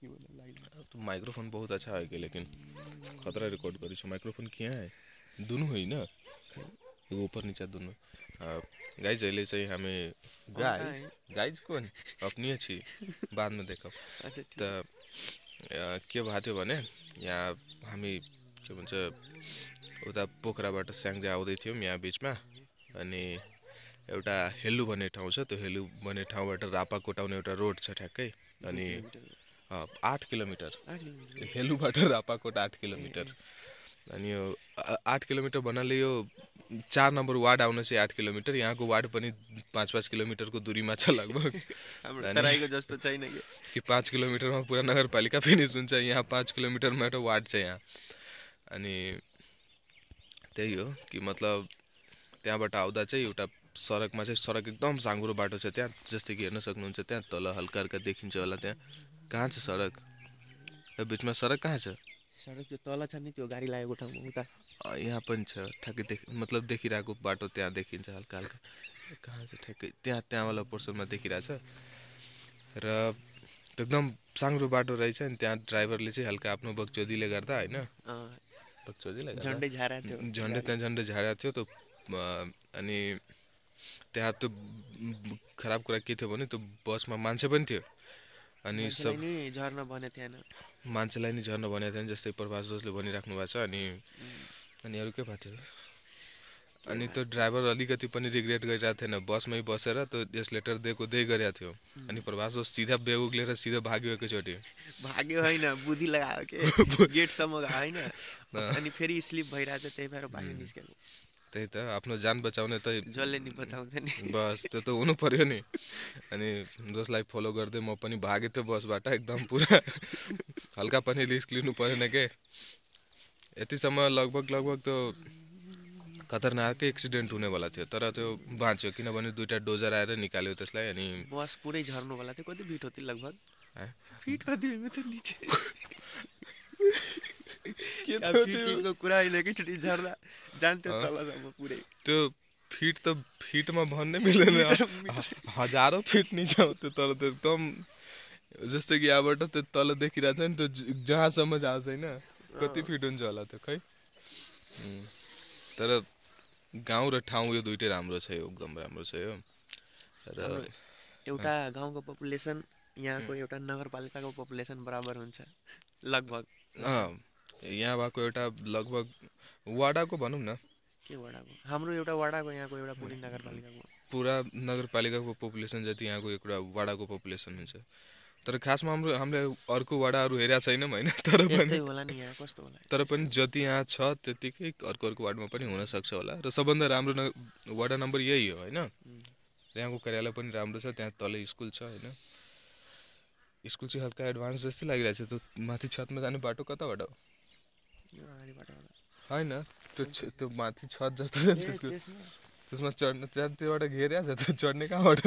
तो माइक्रोफोन बहुत अच्छा है कि लेकिन खतरा रिकॉर्ड करी छ माइक्रोफोन किया है दोनों है ना एगो ऊपर नीचा दोनों गाइज अहिले चाहिँ हामी गाइज कोन अपनी अछि बाद में देखब त के भएको थियो भने यहाँ हामी के भन्छ उता पोखराबाट स्याङ्जा आउँदै थियौँ यहाँ बिचमा अनि एउटा हेलु भन्ने ठाउँ छ त्यो हेलु भन्ने ठाउँबाट रापाकोट आउने एउटा रोड छ ठ्याक्कै अनि 8 किलोमिटर हेलुबाट रापाकोट 8 किलोमिटर अनि यो 8 किलोमिटर भन्नाले यो 4 नम्बर वार्ड आउन चाहिँ 8 किलोमिटर यहाँको वार्ड पनि 5-5 किलोमिटरको दूरीमा छ लगभग तराईको जस्तो छैन कि 5 किलोमिटरमा पुरा नगरपालिका फिनिस हुन्छ यहाँ 5 किलोमिटरमा एउटा वार्ड छ यहाँ अनि त्यही हो कि मतलब त्यहाँबाट आउँदा चाहिँ एउटा सडकमा चाहिँ सडक एकदम साँघुरो बाटो छ त्यहाँ जस्तै कि हेर्न सक्नुहुन्छ त्यहाँ तल हल्का हल्का देखिन्छ होला त्यहाँ कहाँ छ सडक बिचमा सडक कहाँ छ सडक त्यो तल छ नि त्यो गाडी लागेको ठाउँमा उता यहाँ पनि छ ठ्याक्कै मतलब देखिरहेको बाटो त्यहाँ देखिन्छ हल्का हल्का कहाँ छ ठ्याक्कै त्यहाँवाला पोर्सनमा देखिरहेछ र एकदम साँघुरो बाटो रहेछ अनि त्यहाँ ड्राइभरले चाहिँ हल्का आफ्नो बकचोदीले गर्दा होइन बकचोदीले झन्डै झारेको थियो झन्डै झारेको थियो त अनि त्यहाँ त्यो खराब कुरा के थियो भने त्यो बसमा मान्छे पनि थियो अनि सब झर्न भने थिएन मान्छेलाई नि झर्न भनेको थिएन जस्तै प्रभास जोसले भनिराख्नु भएको छ अनि अरू के भएको थियो अनि त्यो ड्राइभर अलिकति पनि रिग्रेट गरिरहेको थिएन बसमै बसेर त्यो एक्सलेटर दिएको गरेको थियो अनि प्रभास जोस सिधा बेग उक्लेर सिधा भाग्यो एकैचोटि भाग्यो होइन बुद्धि लगायो के गेटसम्म गयो होइन अनि फेरि स्लिप भइरहेको थियो त्यही भएर भाग्यो निस्केको त्यही त आफ्नो जान बचाउने त जसले नि बचाउँछ नि बस त्यो त हुनु पर्यो नि अनि जसलाई फलो गर्दै म पनि भागेँ त्यो बसबाट एकदम पुरा हल्का पनि रिस्क लिनु परेन के यतिसम्म लगभग त्यो खतरनाक एक्सिडेन्ट हुनेवाला थियो तर त्यो बाँच्यो किनभने दुईटा डोजर आएर निकाल्यो त्यसलाई अनि बस पुरै झर्नुवाला थियो कति फिट होती लगभग फिट कति त नीचे को कुरा होइन एकैचोटि झर्दा जान्थ्यो तलसम्म पुरै त्यो फिटमा भन्नै मिल्दैन हजारौँ फिट नीचे आउँथ्यो तर त्यो एकदम जस्तै कि यहाँबाट त्यो तल देखिरहेको छ नि त्यो जहाँसम्म जान्छ होइन कति फिट हुन्छ होला त्यो खै तर गाउँ र ठाउँ यो दुइटै राम्रो छ यो एकदम राम्रो छ यो र एउटा गाउँको पपुलेसन यहाँको एउटा नगरपालिकाको पपुलेसन बराबर हुन्छ लगभग यहाँ भएको एउटा लगभग वाडाको भनौँ न के वाडाको हाम्रो एउटा वाडाको यहाँको एउटा पुरै नगरपालिकाको पुरा नगरपालिकाको पपुलेसन जति यहाँको एउटा वाडाको पपुलेसन हुन्छ तर खासमा हामीले अर्को वाडाहरू हेरेका छैनौँ होइन तर पनि होला नि यहाँ कस्तो होला तर पनि जति यहाँ छ त्यतिकै अर्को वार्डमा पनि हुनसक्छ होला र सबभन्दा राम्रो वाडा नम्बर यही हो होइन यहाँको कार्यालय पनि राम्रो छ त्यहाँ तलै स्कुल छ होइन स्कुल चाहिँ हल्का एडभान्स जस्तै लागिरहेको छ त्यो माथि छतमा जाने बाटो कताबाट हो होइन त्यो माथि छत जस्तो त्यसमा चढ्न त्यहाँबाट घेरिया छ त्यो चढ्ने कहाँबाट